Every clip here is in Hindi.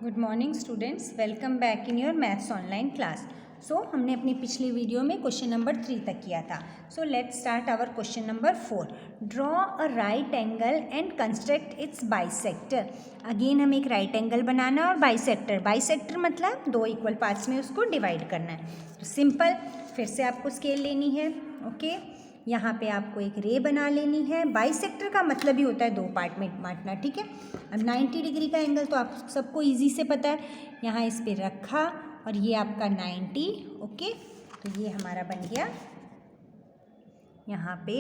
Good morning students, welcome back in your maths online class. हमने अपनी पिछली वीडियो में क्वेश्चन नंबर 3 तक किया था। Let's start our question number 4। Draw a right angle and construct its bisector. Again हमें एक राइट एंगल बनाना है और बाइसेक्टर मतलब दो इक्वल पार्ट्स में उसको डिवाइड करना है। तो सिंपल, फिर से आपको स्केल लेनी है। ओके, यहाँ पे आपको एक रे बना लेनी है। बाइसेक्टर का मतलब ही होता है दो पार्ट में बांटना, ठीक है। अब 90 डिग्री का एंगल तो आप सबको इजी से पता है। यहाँ इस पे रखा और ये आपका 90। ओके, तो ये हमारा बन गया यहाँ पे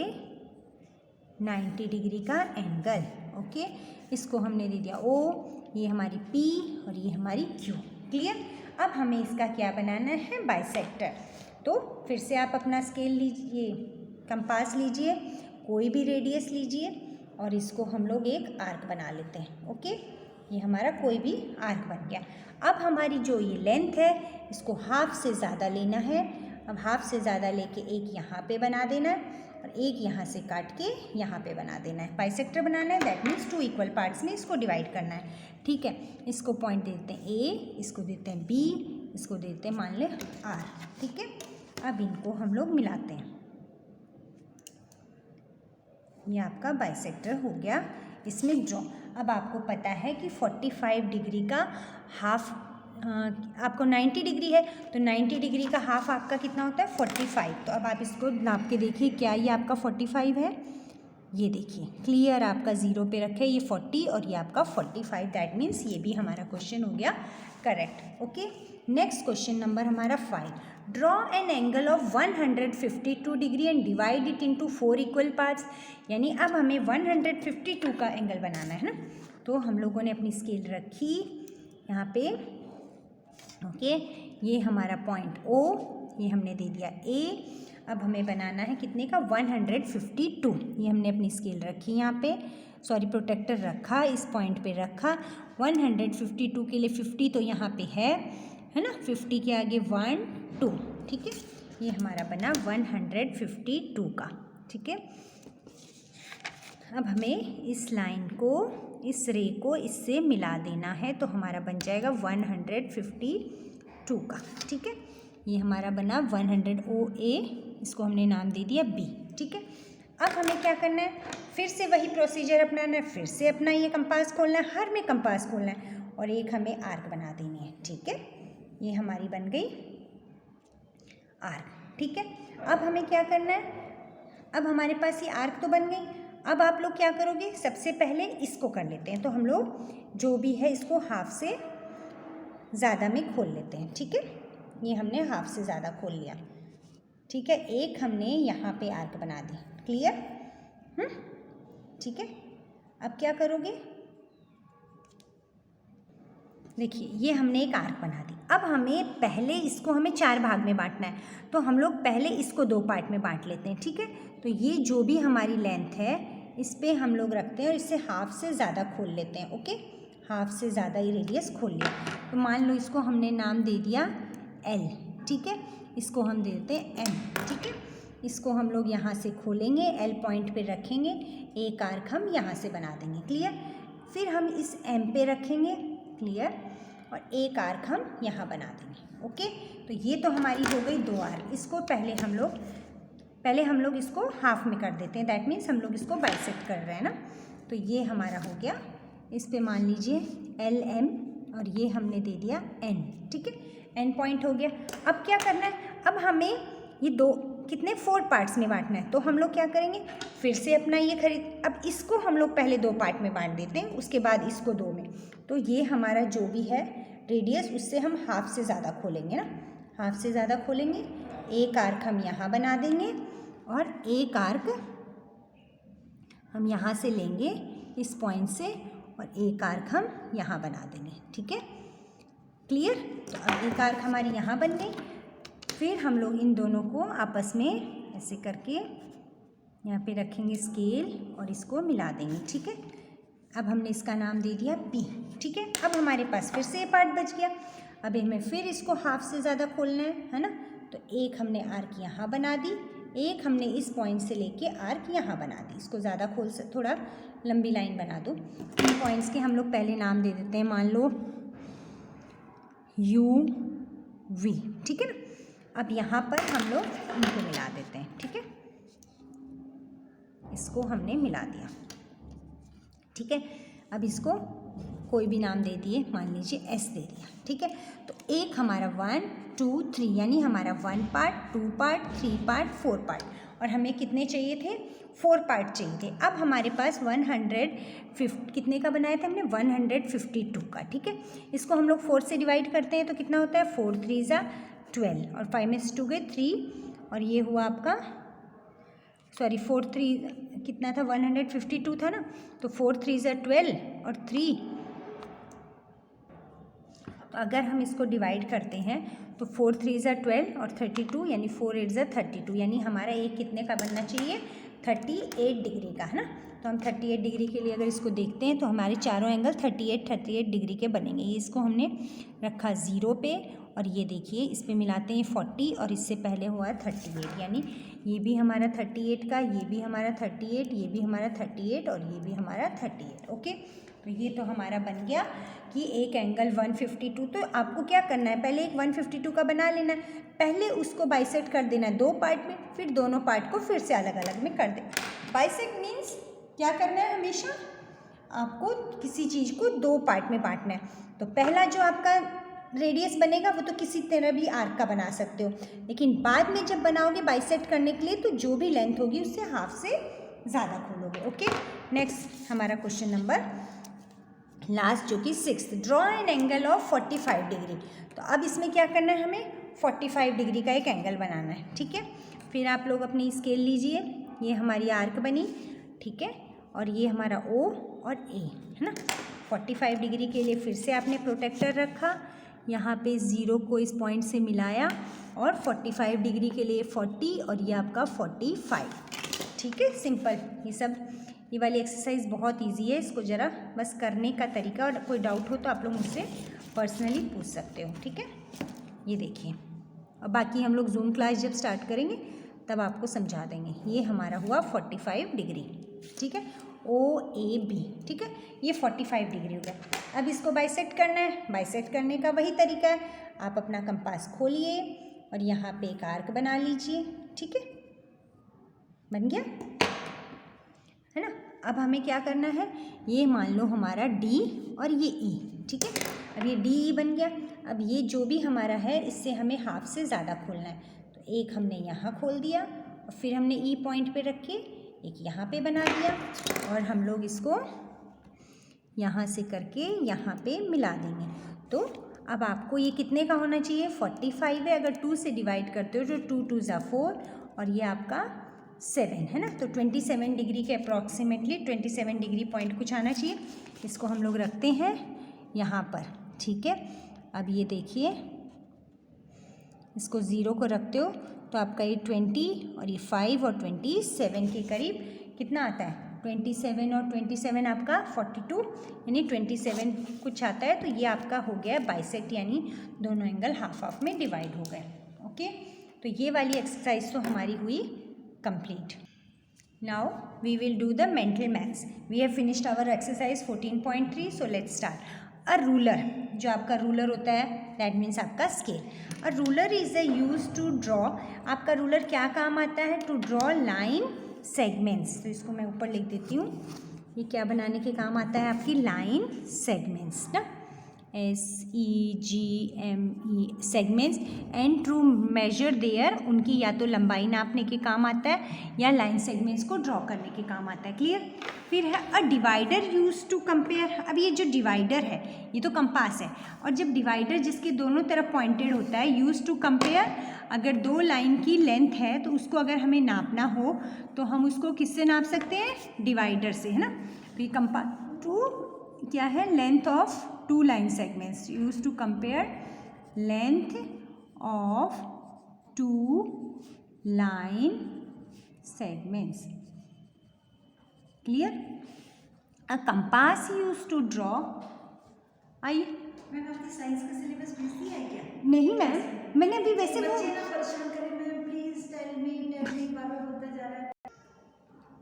90 डिग्री का एंगल। ओके, इसको हमने दे दिया O, ये हमारी P और ये हमारी Q। क्लियर। अब हमें इसका क्या बनाना है, बाइसेक्टर। तो फिर से आप अपना स्केल लीजिए, कंपास लीजिए, कोई भी रेडियस लीजिए और इसको हम लोग एक आर्क बना लेते हैं। ओके, ये हमारा कोई भी आर्क बन गया। अब हमारी जो ये लेंथ है इसको हाफ से ज़्यादा लेना है। अब हाफ से ज़्यादा लेके एक यहाँ पे बना देना है और एक यहाँ से काट के यहाँ पे बना देना है। बाइसेक्टर बनाना है, that means two equal parts में इसको डिवाइड करना है। ठीक है, इसको पॉइंट देते हैं A, इसको देते हैं B, इसको देते हैं मान लें R। ठीक है, अब इनको हम लोग मिलाते हैं। ये आपका बाइसेक्टर हो गया, इसमें ड्रॉ। अब आपको पता है कि 45 डिग्री का हाफ, आपको 90 डिग्री है तो 90 डिग्री का हाफ आपका कितना होता है, 45। तो अब आप इसको नाप के देखिए, क्या ये आपका 45 है? ये देखिए क्लियर, आपका 0 पे रखे, ये 40 और ये आपका 45। दैट मीन्स ये भी हमारा क्वेश्चन हो गया correct. Okay, next question number हमारा 5। Draw an angle of 152 degree and divide it into 4 equal parts. यानी अब हमें 152 का एंगल बनाना है ना। तो हम लोगों ने अपनी स्केल रखी यहाँ पे। ओके, ये हमारा पॉइंट O, ये हमने दे दिया A। अब हमें बनाना है कितने का, 152। ये हमने अपनी स्केल रखी यहाँ पे, सॉरी प्रोटेक्टर रखा, इस पॉइंट पे रखा। 152 के लिए 50 तो यहाँ पे है ना, 50 के आगे 1 2। ठीक है, ये हमारा बना 152 का। ठीक है, अब हमें इस लाइन को, इस रे को इससे मिला देना है, तो हमारा बन जाएगा 152 का। ठीक है, ये हमारा बना 100 OA, इसको हमने नाम दे दिया B। ठीक है, अब हमें क्या करना है, फिर से वही प्रोसीजर अपनाना है, फिर से अपना ये कंपास खोलना है, हर में कंपास खोलना है और एक हमें आर्क बना देनी है। ठीक है, ये हमारी बन गई आर्क। ठीक है, अब हमें क्या करना है, अब हमारे पास ये आर्क तो बन गई। अब आप लोग क्या करोगे, सबसे पहले इसको कर लेते हैं। तो हम लोग जो भी है इसको हाफ से ज़्यादा में खोल लेते हैं। ठीक है, ये हमने हाफ से ज़्यादा खोल लिया। ठीक है, एक हमने यहाँ पे आर्क बना दी। क्लियर। ठीक है, अब क्या करोगे, देखिए ये हमने एक आर्क बना दी। अब हमें पहले इसको हमें 4 भाग में बांटना है, तो हम लोग पहले इसको 2 पार्ट में बांट लेते हैं। ठीक है, तो ये जो भी हमारी लेंथ है इस पे हम लोग रखते हैं और इसे हाफ से ज़्यादा खोल लेते हैं। ओके, हाफ से ज़्यादा ये रेडियस खोल लिया। तो मान लो इसको हमने नाम दे दिया L। ठीक है, इसको हम दे देते हैं M। ठीक है, इसको हम लोग यहाँ से खोलेंगे, L पॉइंट पे रखेंगे, एक आर्क हम यहाँ से बना देंगे। क्लियर। फिर हम इस M पे रखेंगे, क्लियर, और एक आर्क हम यहाँ बना देंगे। ओके, तो ये तो हमारी हो गई 2 आर्क। इसको पहले हम लोग इसको हाफ में कर देते हैं, दैट मीन्स हम लोग इसको बाइसेक्ट कर रहे हैं ना। तो ये हमारा हो गया, इस पे मान लीजिए LM और ये हमने दे दिया N। ठीक है, N पॉइंट हो गया। अब क्या करना है, अब हमें ये 4 पार्ट्स में बांटना है। तो हम लोग क्या करेंगे, फिर से अपना ये अब इसको हम लोग पहले 2 पार्ट में बांट देते हैं, उसके बाद इसको 2 में। तो ये हमारा जो भी है रेडियस उससे हम हाफ से ज़्यादा खोलेंगे ना, हाफ से ज़्यादा खोलेंगे। एक आर्क हम यहाँ बना देंगे और एक आर्क हम यहाँ से लेंगे इस पॉइंट से और एक आर्क हम यहाँ बना देंगे। ठीक है, क्लियर। तो अब एक आर्क हमारी यहाँ बन गई। फिर हम लोग इन दोनों को आपस में ऐसे करके यहाँ पे रखेंगे स्केल और इसको मिला देंगे। ठीक है, अब हमने इसका नाम दे दिया P। ठीक है, अब हमारे पास फिर से ये पार्ट बच गया। अब हमें फिर इसको हाफ से ज़्यादा खोलना है ना। तो एक हमने आर्क यहाँ बना दी, एक हमने इस पॉइंट से लेके आर्क यहाँ बना दी। इसको ज़्यादा थोड़ा लंबी लाइन बना दो। इन पॉइंट्स के हम लोग पहले नाम दे देते हैं, मान लो UV, ठीक है ना। अब यहाँ पर हम लोग इनको मिला देते हैं, ठीक है, इसको हमने मिला दिया, ठीक है। अब इसको कोई भी नाम दे दिए, मान लीजिए S दे दिया, ठीक है। तो एक हमारा 1 2 3 यानी हमारा 1 पार्ट, 2 पार्ट, 3 पार्ट, 4 पार्ट, और हमें कितने चाहिए थे, 4 पार्ट चाहिए थे। अब हमारे पास 150 कितने का बनाया था हमने, 152 का, ठीक है। इसको हम लोग 4 से डिवाइड करते हैं तो कितना होता है, 4 3 ज़ा 12 और 5 में से 2 गए 3 और ये हुआ आपका, सॉरी 4 3 कितना था, 152 था ना, तो 4 3 ज़ा 12 और 3, तो अगर हम इसको डिवाइड करते हैं तो 4 3 ज़ा 12 और 32 यानी 4 8 ज़ा 32, यानी हमारा एक कितने का बनना चाहिए, 38 डिग्री का, है ना। तो हम 38 डिग्री के लिए अगर इसको देखते हैं तो हमारे चारों एंगल 38 डिग्री के बनेंगे। ये इसको हमने रखा 0 पे और ये देखिए इस पे मिलाते हैं 40 और इससे पहले हुआ 38, यानी ये भी हमारा 38 का, ये भी हमारा 38, ये भी हमारा 38 और ये भी हमारा 38, ओके। तो ये तो हमारा बन गया कि एक एंगल 152। तो आपको क्या करना है, पहले एक 152 का बना लेना है, पहले उसको बाइसेक्ट कर देना है 2 पार्ट में, फिर दोनों पार्ट को फिर से अलग अलग में कर देना। बाइसेक्ट मीन्स क्या करना है, हमेशा आपको किसी चीज़ को 2 पार्ट में बांटना है। तो पहला जो आपका रेडियस बनेगा वो तो किसी तरह भी आर्क का बना सकते हो, लेकिन बाद में जब बनाओगे बाइसेक्ट करने के लिए तो जो भी लेंथ होगी उससे हाफ से ज़्यादा खोलोगे, ओके। नेक्स्ट हमारा क्वेश्चन नंबर लास्ट जो कि 6th, draw an angle of 45 degree. तो अब इसमें क्या करना है, हमें 45 डिग्री का एक एंगल बनाना है, ठीक है। फिर आप लोग अपनी स्केल लीजिए, ये हमारी आर्क बनी, ठीक है, और ये हमारा O और A, है ना। 45 डिग्री के लिए फिर से आपने प्रोटेक्टर रखा, यहाँ पे 0 को इस पॉइंट से मिलाया और 45 डिग्री के लिए 40 और ये आपका 45, ठीक है। सिंपल, ये सब, ये वाली एक्सरसाइज बहुत इजी है, इसको ज़रा बस करने का तरीका, और कोई डाउट हो तो आप लोग मुझसे पर्सनली पूछ सकते हो, ठीक है। ये देखिए, और बाकी हम लोग जूम क्लास जब स्टार्ट करेंगे तब आपको समझा देंगे। ये हमारा हुआ 45 डिग्री, ठीक है, OAB, ठीक है, ये 45 डिग्री हो गया। अब इसको बाइसेक्ट करना है, बाइसेक्ट करने का वही तरीका है, आप अपना कंपास खोलिए और यहाँ पे एक आर्क बना लीजिए, ठीक है, बन गया, है ना। अब हमें क्या करना है, ये मान लो हमारा D और ये E, ठीक है। अब ये DE बन गया। अब ये जो भी हमारा है इससे हमें हाफ से ज़्यादा खोलना है, तो एक हमने यहाँ खोल दिया और फिर हमने E पॉइंट पे रख के एक यहाँ पे बना दिया और हम लोग इसको यहाँ से करके यहाँ पे मिला देंगे। तो अब आपको ये कितने का होना चाहिए, 45 है, अगर 2 से डिवाइड करते हो तो 2 2 ज़ा 4 और ये आपका 7, है ना। तो 27 डिग्री के अप्रॉक्सीमेटली 27 डिग्री पॉइंट कुछ आना चाहिए। इसको हम लोग रखते हैं यहाँ पर, ठीक है। अब ये देखिए, इसको 0 को रखते हो तो आपका ये 20 और ये 5 और 27 के करीब कितना आता है, 27 और 27 आपका 42, यानी 27 कुछ आता है। तो ये आपका हो गया बाइसेक्ट, यानी दोनों एंगल हाफ हाफ में डिवाइड हो गए, ओके। तो ये वाली एक्सरसाइज तो हमारी हुई complete. Now we will do the mental maths. We have finished our exercise 14.3, so let's start. A ruler, जो आपका रूलर होता है दैट मीन्स आपका scale. A ruler is a use to draw, आपका रूलर क्या काम आता है, टू ड्रॉ लाइन सेगमेंट्स। तो इसको मैं ऊपर लिख देती हूँ, ये क्या बनाने के काम आता है, आपकी लाइन सेगमेंट्स ना, SEGME segments, and to measure there, उनकी या तो लंबाई नापने के काम आता है या लाइन सेगमेंट्स को ड्रॉ करने के काम आता है, क्लियर। फिर है अ डिवाइडर यूज टू कंपेयर। अब ये जो डिवाइडर है ये तो कंपास है, और जब डिवाइडर जिसके दोनों तरफ पॉइंटेड होता है, यूज टू कंपेयर, अगर 2 लाइन की लेंथ है तो उसको अगर हमें नापना हो तो हम उसको किससे नाप सकते हैं, डिवाइडर से, है ना। तो ये कंपास टू क्या है, length of 2 line segments, use to compare length of 2 line segments, clear. A compass use to draw, आइए मैम आपकी साइंस का सिलेबस बिजी है क्या? नहीं मैम, मैंने अभी वैसे वो बच्चे ना परेशान करें मैम, प्लीज टेल मी बार बार होता जा रहा है।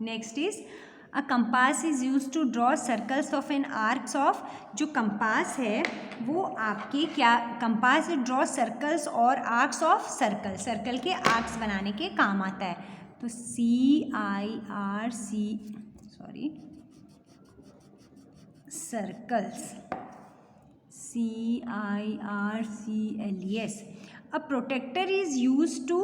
Next is a compass is use to draw circles of an arcs of, जो कंपास है वो आपके क्या, कंपास ड्रॉ सर्कल्स और आर्क्स ऑफ सर्कल, सर्कल के आर्क्स बनाने के काम आता है। तो circles, CIRCLES। A protractor is use to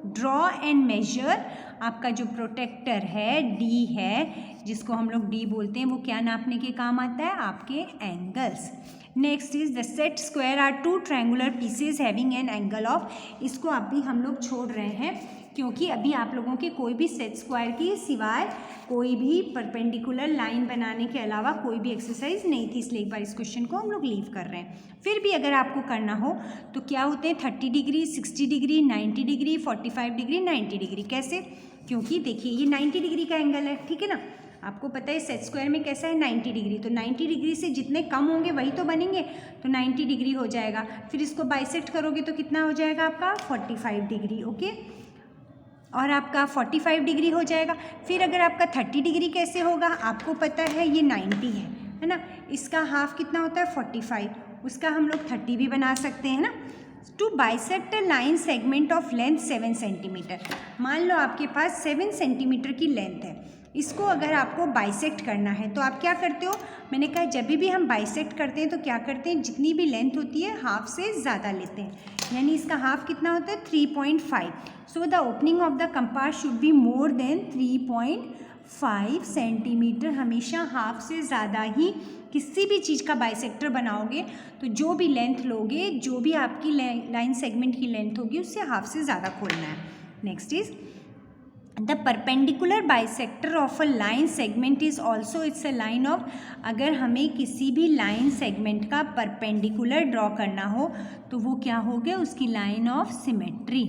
draw and measure, आपका जो प्रोटेक्टर है D है, जिसको हम लोग D बोलते हैं, वो क्या नापने के काम आता है, आपके angles. Next is the set square are two triangular pieces having an angle of, इसको अभी हम लोग छोड़ रहे हैं क्योंकि अभी आप लोगों के कोई भी सेट स्क्वायर की सिवाय कोई भी परपेंडिकुलर लाइन बनाने के अलावा कोई भी एक्सरसाइज नहीं थी, इसलिए एक बार इस क्वेश्चन को हम लोग लीव कर रहे हैं। फिर भी अगर आपको करना हो तो क्या होते हैं 30 degree, 60 degree, 90 degree, 45 degree, 90 degree. कैसे? क्योंकि देखिए ये 90 डिग्री का एंगल है, ठीक है ना, आपको पता है सेट स्क्वायर में कैसा है 90 डिग्री, तो 90 डिग्री से जितने कम होंगे वही तो बनेंगे, तो 90 डिग्री हो जाएगा। फिर इसको बाइसेक्ट करोगे तो कितना हो जाएगा आपका 45 डिग्री, ओके, और आपका 45 डिग्री हो जाएगा। फिर अगर आपका 30 डिग्री कैसे होगा, आपको पता है ये 90 है ना, इसका हाफ कितना होता है 45, उसका हम लोग 30 भी बना सकते हैं ना। To bisect a line segment of length 7 centimetre, मान लो आपके पास 7 सेंटीमीटर की लेंथ है, इसको अगर आपको बाइसेक्ट करना है तो आप क्या करते हो, मैंने कहा जब भी हम बाइसेक्ट करते हैं तो क्या करते हैं, जितनी भी लेंथ होती है हाफ से ज़्यादा लेते हैं, यानी इसका हाफ कितना होता है 3.5। So the opening of the compass should be more than 3.5 centimetre, हमेशा हाफ से ज़्यादा ही किसी भी चीज़ का बाइसेक्टर बनाओगे तो जो भी लेंथ लोगे, जो भी आपकी लाइन सेगमेंट की लेंथ होगी उससे हाफ से ज़्यादा खोलना है। Next is the perpendicular bisector of a line segment is also it's a line of, अगर हमें किसी भी लाइन सेगमेंट का परपेंडिकुलर ड्रॉ करना हो तो वो क्या हो गया, उसकी लाइन ऑफ सिमेट्री,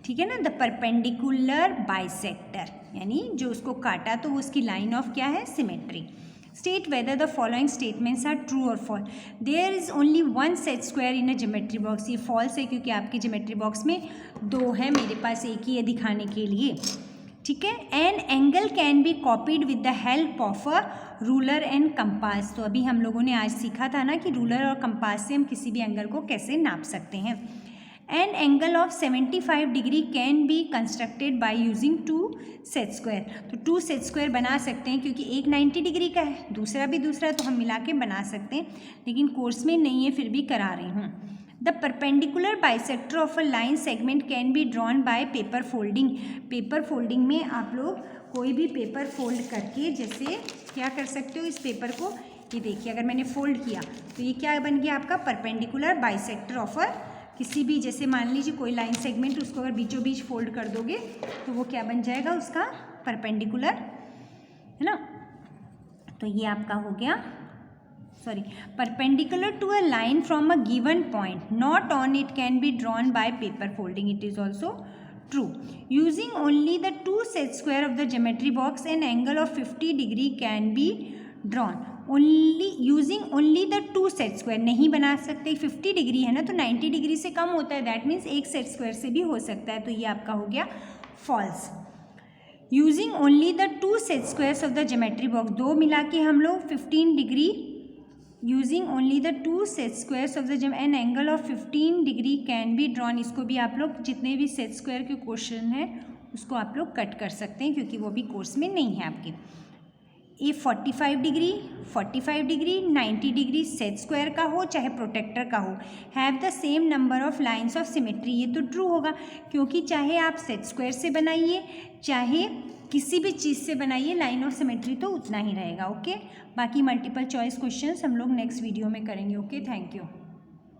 ठीक है ना। द परपेंडिकुलर बाइसेक्टर यानी जो उसको काटा तो वो उसकी लाइन ऑफ क्या है, symmetry. State whether the following statements are true और false. There is only one set square in a geometry box, ये फॉल्स है क्योंकि आपके ज्योमेट्री बॉक्स में 2 है, मेरे पास एक ही है दिखाने के लिए, ठीक है। An angle can be copied with the help of a ruler and compass, तो अभी हम लोगों ने आज सीखा था ना कि रूलर और कंपास से हम किसी भी एंगल को कैसे नाप सकते हैं। N angle of 75 degree can be constructed by using 2 set square, तो 2 सेट स्क्वायर बना सकते हैं क्योंकि एक 90 डिग्री का है, दूसरा भी दूसरा, तो हम मिला के बना सकते हैं, लेकिन कोर्स में नहीं है फिर भी करा रही हूँ। The perpendicular bisector of a line segment can be drawn by paper folding, paper folding में आप लोग कोई भी पेपर फोल्ड करके जैसे क्या कर सकते हो, इस पेपर को ये देखिए अगर मैंने फोल्ड किया तो ये क्या बन गया आपका परपेंडिकुलर बाइसेक्टर ऑफ अ किसी भी, जैसे मान लीजिए कोई लाइन सेगमेंट, उसको अगर बीचों बीच फोल्ड कर दोगे तो वो क्या बन जाएगा, उसका परपेंडिकुलर, है ना। तो ये आपका हो गया, perpendicular to a line from a given point not on it can be drawn by paper folding, it is also true. Using only the 2 set square of the geometry box an angle of 50 degree can be drawn, only using only the 2 set square, नहीं बना सकते, 50 डिग्री है ना तो 90 डिग्री से कम होता है, दैट मीन्स एक सेट स्क्वायर से भी हो सकता है, तो ये आपका हो गया false. Using only the 2 set squares of the geometry box, 2 मिला के हम लोग 15 degree, using only the 2 set squares of the an angle of 15 degree can be drawn, इसको भी आप लोग जितने भी सेट स्क्वायर के क्वेश्चन है उसको आप लोग कट कर सकते हैं क्योंकि वो भी कोर्स में नहीं है आपके। ये 45 डिग्री, 90 डिग्री सेट स्क्वायर का हो चाहे प्रोटेक्टर का हो, have the same number of lines of symmetry, ये तो ट्रू होगा क्योंकि चाहे आप सेट स्क्वायर से बनाइए चाहे किसी भी चीज़ से बनाइए, लाइन ऑफ सिमेट्री तो उतना ही रहेगा, ओके। बाकी मल्टीपल चॉइस क्वेश्चंस हम लोग नेक्स्ट वीडियो में करेंगे, ओके, थैंक यू।